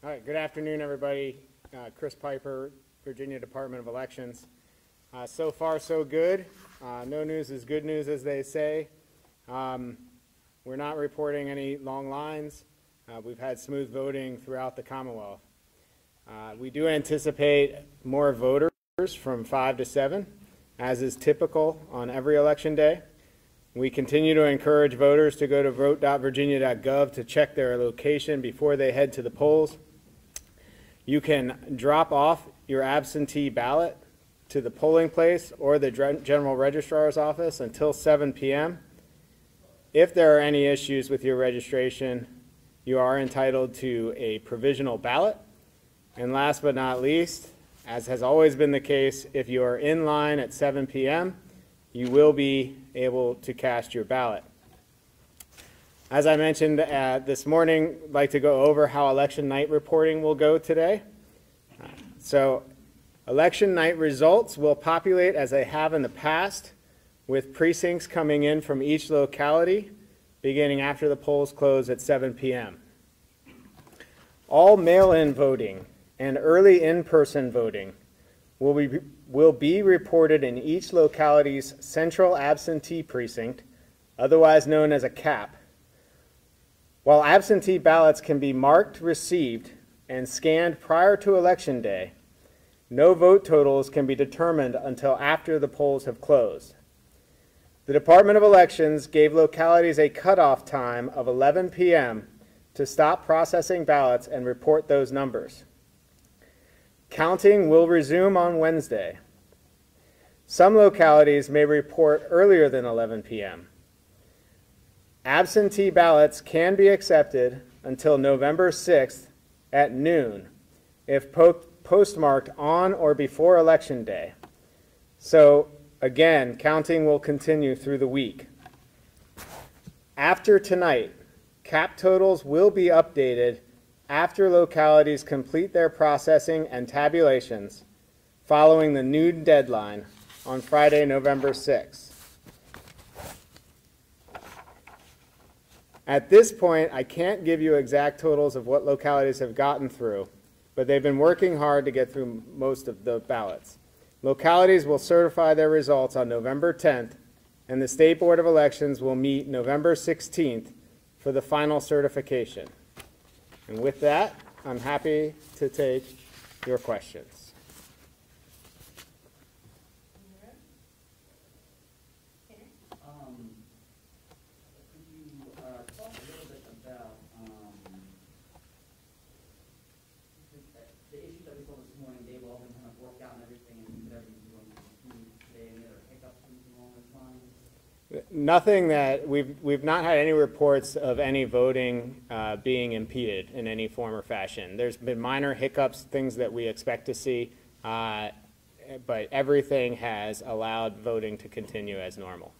All right, good afternoon, everybody. Chris Piper, Virginia Department of Elections. So far, so good. No news is good news, as they say. We're not reporting any long lines. We've had smooth voting throughout the Commonwealth. We do anticipate more voters from 5 to 7, as is typical on every election day. We continue to encourage voters to go to vote.virginia.gov to check their location before they head to the polls. You can drop off your absentee ballot to the polling place or the General Registrar's office until 7 p.m. If there are any issues with your registration, you are entitled to a provisional ballot. And last but not least, as has always been the case, if you are in line at 7 p.m., you will be able to cast your ballot. As I mentioned this morning, I'd like to go over how election night reporting will go today. So election night results will populate as they have in the past, with precincts coming in from each locality beginning after the polls close at 7 p.m. All mail-in voting and early in-person voting will be reported in each locality's central absentee precinct, otherwise known as a CAP. While absentee ballots can be marked received and scanned prior to Election Day, no vote totals can be determined until after the polls have closed. The Department of Elections gave localities a cutoff time of 11 p.m. to stop processing ballots and report those numbers. Counting will resume on Wednesday. Some localities may report earlier than 11 p.m. Absentee ballots can be accepted until November 6th at noon if postmarked on or before Election Day. So, again, counting will continue through the week. After tonight, CAP totals will be updated after localities complete their processing and tabulations following the noon deadline on Friday, November 6th. At this point, I can't give you exact totals of what localities have gotten through, but they've been working hard to get through most of the ballots. Localities will certify their results on November 10th, and the State Board of Elections will meet November 16th for the final certification. And with that, I'm happy to take your questions. Nothing that we've not had any reports of any voting being impeded in any form or fashion. There's been minor hiccups, things that we expect to see, but everything has allowed voting to continue as normal.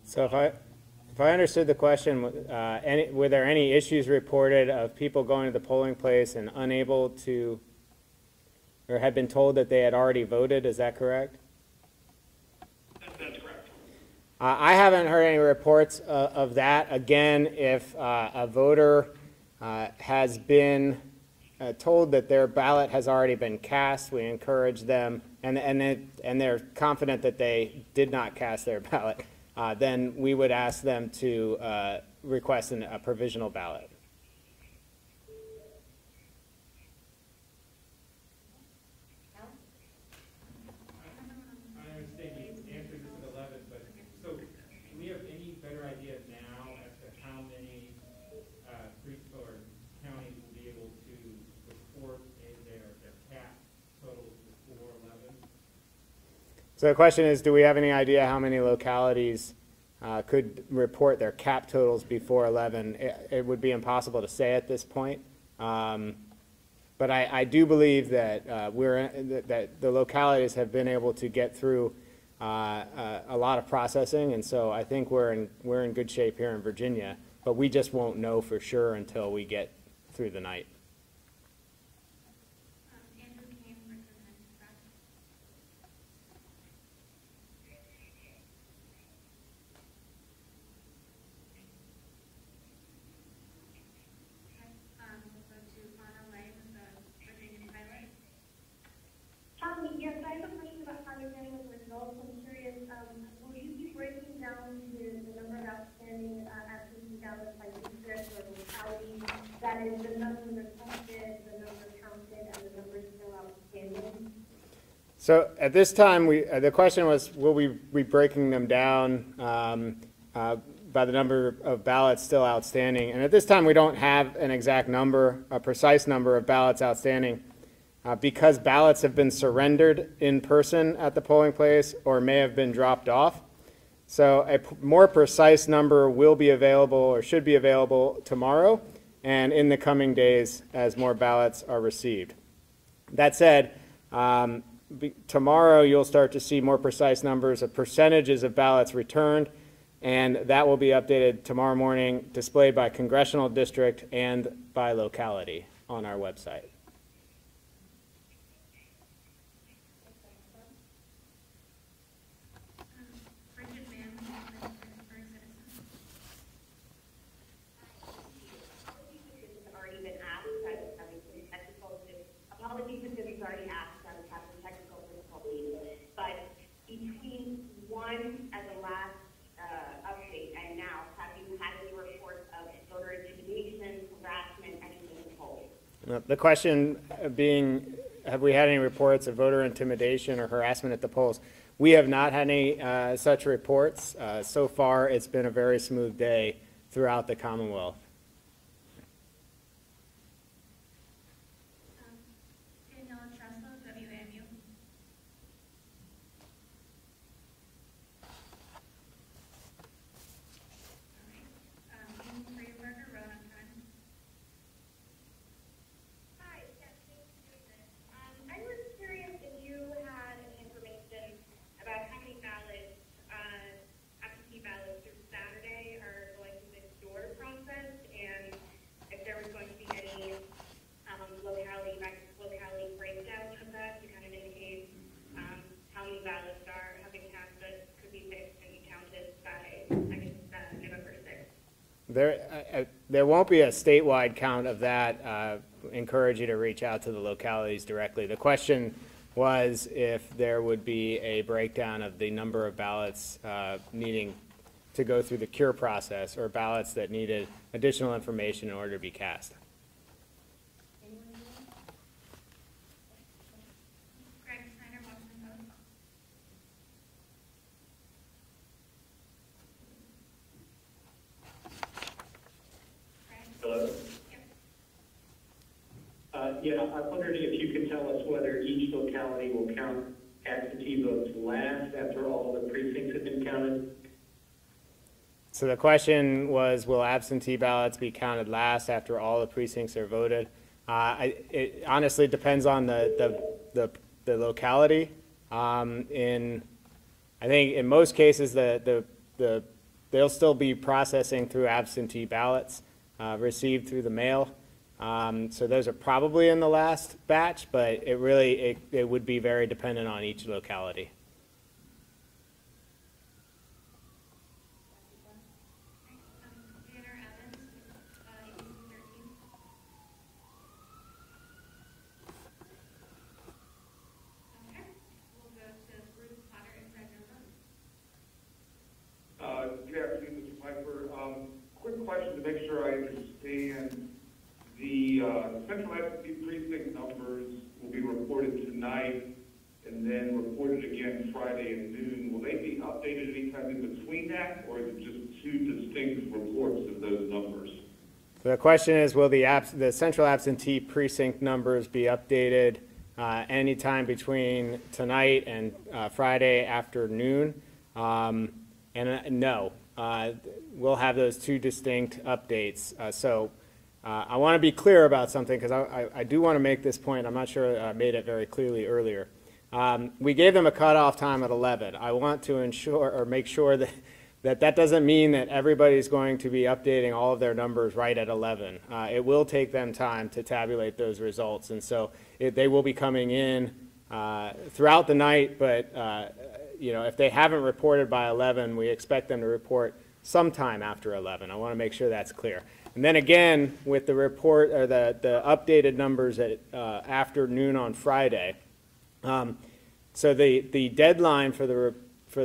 So if I understood the question, were there any issues reported of people going to the polling place and unable to, or had been told that they had already voted? Is that correct? That's correct. I haven't heard any reports of that. Again, if a voter has been told that their ballot has already been cast, we encourage them, and they're confident that they did not cast their ballot. Then we would ask them to request a provisional ballot. I understand you answered this at 11, but so do we have any better idea now as to how many precincts So the question is, do we have any idea how many localities could report their cap totals before 11? It would be impossible to say at this point. But I do believe that that the localities have been able to get through a lot of processing, and so I think we're in good shape here in Virginia. But we just won't know for sure until we get through the night. Yes, I have a question about how you're getting the results. I'm curious, will you be breaking down the number of outstanding absentee ballots by district or locality? That is, the number requested, the number counted, and the number still outstanding? So at this time, the question was, will we be breaking them down by the number of ballots still outstanding? And at this time, we don't have an exact number, a precise number of ballots outstanding. Because ballots have been surrendered in person at the polling place or may have been dropped off. So a more precise number will be available or should be available tomorrow and in the coming days as more ballots are received. That said, tomorrow you'll start to see more precise numbers of percentages of ballots returned, and that will be updated tomorrow morning, displayed by congressional district and by locality on our website. Apologies if this was already asked, I was having technical difficulties, but between one and the last update and now, have you had any reports of voter intimidation, harassment, anything in the polls? The question being, have we had any reports of voter intimidation or harassment at the polls? We have not had any such reports. So far, it's been a very smooth day throughout the Commonwealth. There won't be a statewide count of that. Encourage you to reach out to the localities directly. The question was if there would be a breakdown of the number of ballots needing to go through the cure process or ballots that needed additional information in order to be cast. Hello? Yeah, I'm wondering if you could tell us whether each locality will count absentee votes last after all the precincts have been counted? So the question was, will absentee ballots be counted last after all the precincts are voted? It honestly depends on the locality. I think in most cases, they'll still be processing through absentee ballots received through the mail. So those are probably in the last batch, but it would be very dependent on each locality. Good afternoon, Mr. Piper. Quick question to make sure I understand. The central absentee precinct numbers will be reported tonight and then reported again Friday at noon. Will they be updated anytime in between that, or is it just two distinct reports of those numbers? So the question is, will the central absentee precinct numbers be updated anytime between tonight and Friday afternoon. No, we'll have those two distinct updates. I want to be clear about something because I do want to make this point. I'm not sure I made it very clearly earlier. We gave them a cutoff time at 11. I want to ensure or make sure that doesn't mean that everybody's going to be updating all of their numbers right at 11. It will take them time to tabulate those results, and so they will be coming in throughout the night, but if they haven't reported by 11, we expect them to report sometime after 11. I want to make sure that's clear. And then again, with the report or the updated numbers at afternoon on Friday, so the deadline for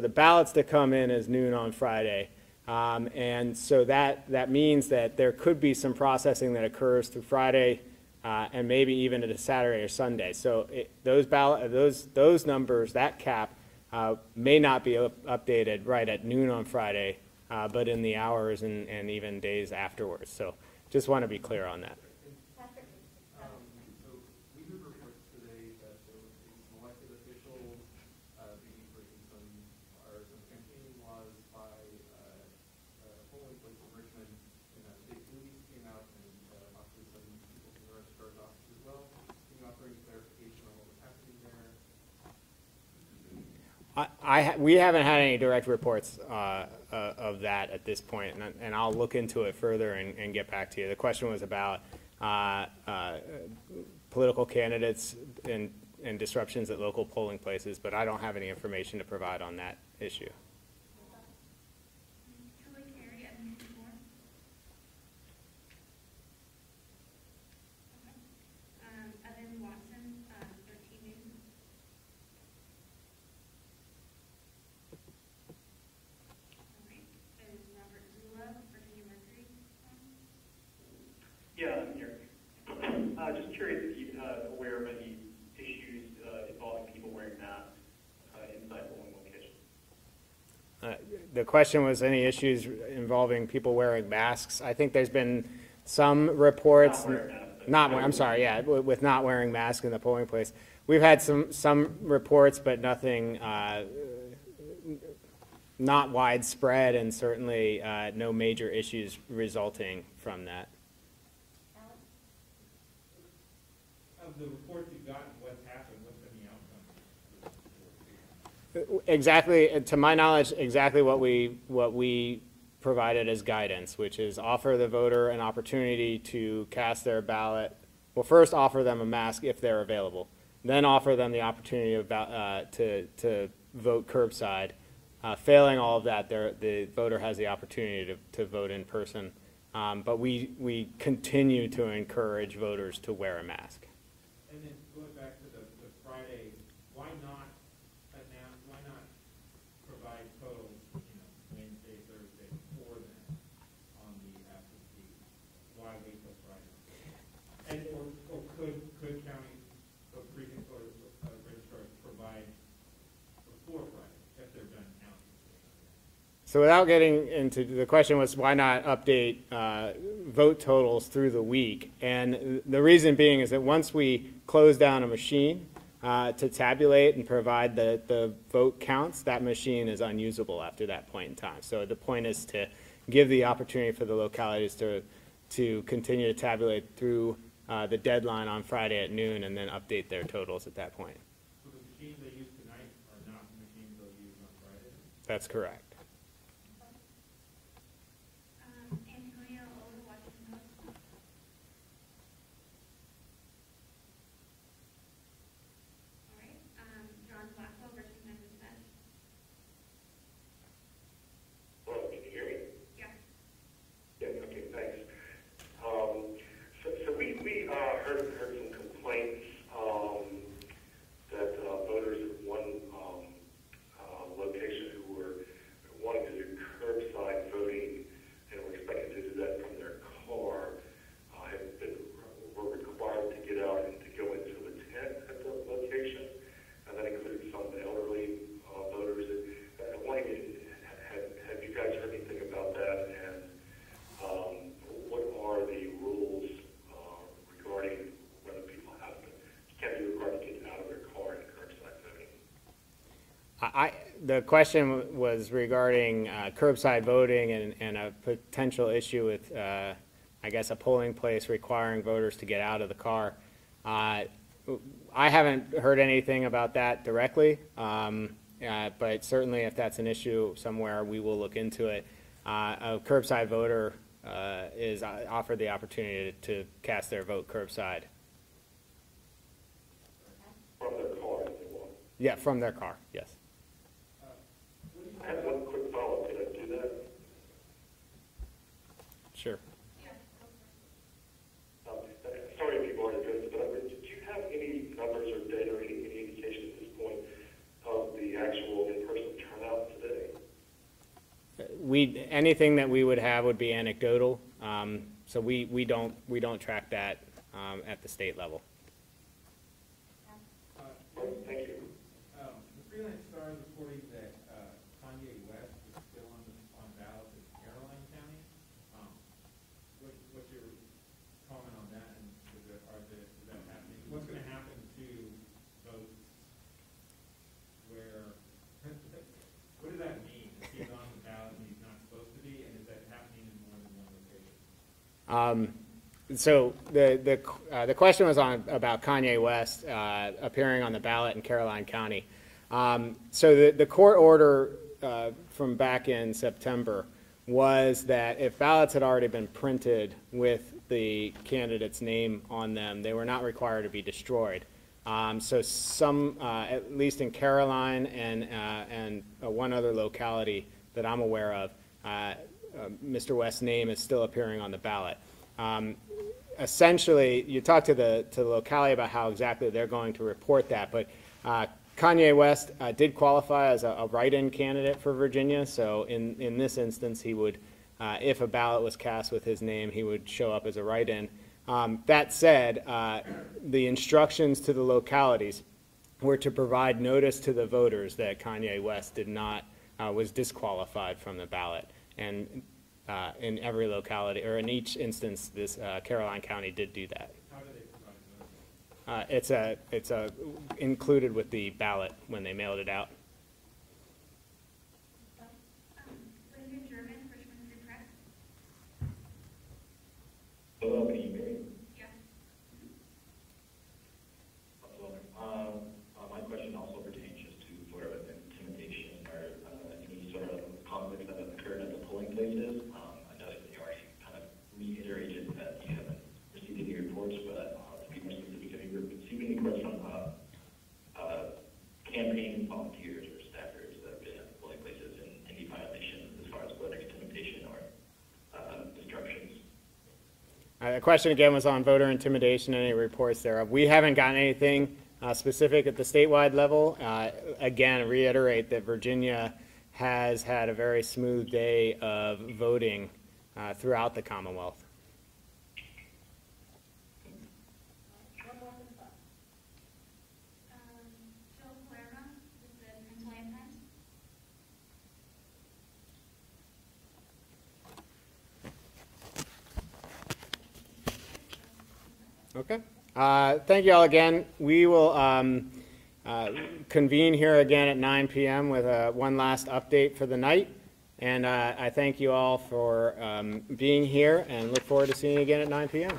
the ballots to come in is noon on Friday. And so that means that there could be some processing that occurs through Friday and maybe even into Saturday or Sunday. So those numbers, that cap, may not be updated right at noon on Friday, but in the hours and even days afterwards. So just want to be clear on that. So we heard reports today that there was some elected officials being breaking some campaigning laws by a polling place in Richmond, and big movies came out, and possibly some people from the registrar's office as well. Can you offer any clarification on what was happening there? We haven't had any direct reports of that at this point, and I'll look into it further and get back to you. The question was about political candidates and disruptions at local polling places, but I don't have any information to provide on that issue. Yeah, I'm here. Just curious if you're aware of any issues involving people wearing masks inside polling locations. The question was any issues involving people wearing masks. I think there's been some reports. I'm sorry, yeah, with not wearing masks in the polling place. We've had some reports, but nothing, not widespread, and certainly no major issues resulting from that. Of the reports you've gotten, what's happened, what's been the outcome? Exactly, to my knowledge, exactly what we provided as guidance, which is offer the voter an opportunity to cast their ballot. Well, first offer them a mask if they're available, then offer them the opportunity to vote curbside. Failing all of that, the voter has the opportunity to vote in person. But we continue to encourage voters to wear a mask. And then going back to the Friday, why not provide totals, Wednesday, Thursday before that on the absentee? Why wait till Friday? And or could county precinct or registrars provide before Friday if they're done counting? So without getting into, the question was why not update vote totals through the week? And the reason being is that once we close down a machine to tabulate and provide the vote counts, that machine is unusable after that point in time. So the point is to give the opportunity for the localities to continue to tabulate through the deadline on Friday at noon and then update their totals at that point. So the machines they use tonight are not the machines they'll use on Friday? That's correct. Heard some complaints that voters at one location who were wanting to do curbside voting and were expected to do that from their car were required to get out and to go into a tent at the location, and that included some elderly voters. Have you guys heard anything about that? And what are the rules regarding whether people have to the question was regarding curbside voting and a potential issue with, I guess, a polling place requiring voters to get out of the car. I haven't heard anything about that directly, but certainly if that's an issue somewhere, we will look into it. A curbside voter is offered the opportunity to cast their vote curbside. From their car if they want. Yeah, from their car, yes. I have one quick follow-up. Can I do that? Sure. Sorry if you've already addressed it, but do you have any numbers or data or any indication at this point of the actual in-person turnout today? Anything that we would have would be anecdotal, so we don't track that at the state level. Thank you. The Freelance Star is reporting that Kanye West is still on ballots in Caroline County. What's your comment on that? And is that happening? What's going to happen to votes where? What does that mean? If he's on the ballot and he's not supposed to be, and is that happening in more than one location? So the question was about Kanye West appearing on the ballot in Caroline County. So the court order from back in September was that if ballots had already been printed with the candidate's name on them, they were not required to be destroyed. So some, at least in Caroline and one other locality that I'm aware of, Mr. West's name is still appearing on the ballot. Essentially, you talk to the locality about how exactly they're going to report that, but Kanye West did qualify as a write-in candidate for Virginia, so in this instance, he would, if a ballot was cast with his name, he would show up as a write-in. That said, the instructions to the localities were to provide notice to the voters that Kanye West was disqualified from the ballot, and in every locality, or in each instance, this Caroline County did do that. How do they provide notice? It's included with the ballot when they mailed it out. Linda German, Richmond Free Press. Hello, can you hear me? Yeah. My question also pertains just to sort of intimidation or any sort of conflicts that have occurred at the polling places. I know that you already kind of reiterated that you haven't received any reports, but to be more specific, have you received any reports from campaign volunteers or staffers that have been at the polling places in any violations as far as voter intimidation or disruptions? The question again was on voter intimidation, any reports thereof. We haven't gotten anything specific at the statewide level. Again, reiterate that Virginia has had a very smooth day of voting throughout the Commonwealth. Joe Guerra with the Prince Times. Okay. Thank you all again. We will convene here again at 9 p.m. with one last update for the night. And I thank you all for being here and look forward to seeing you again at 9 p.m.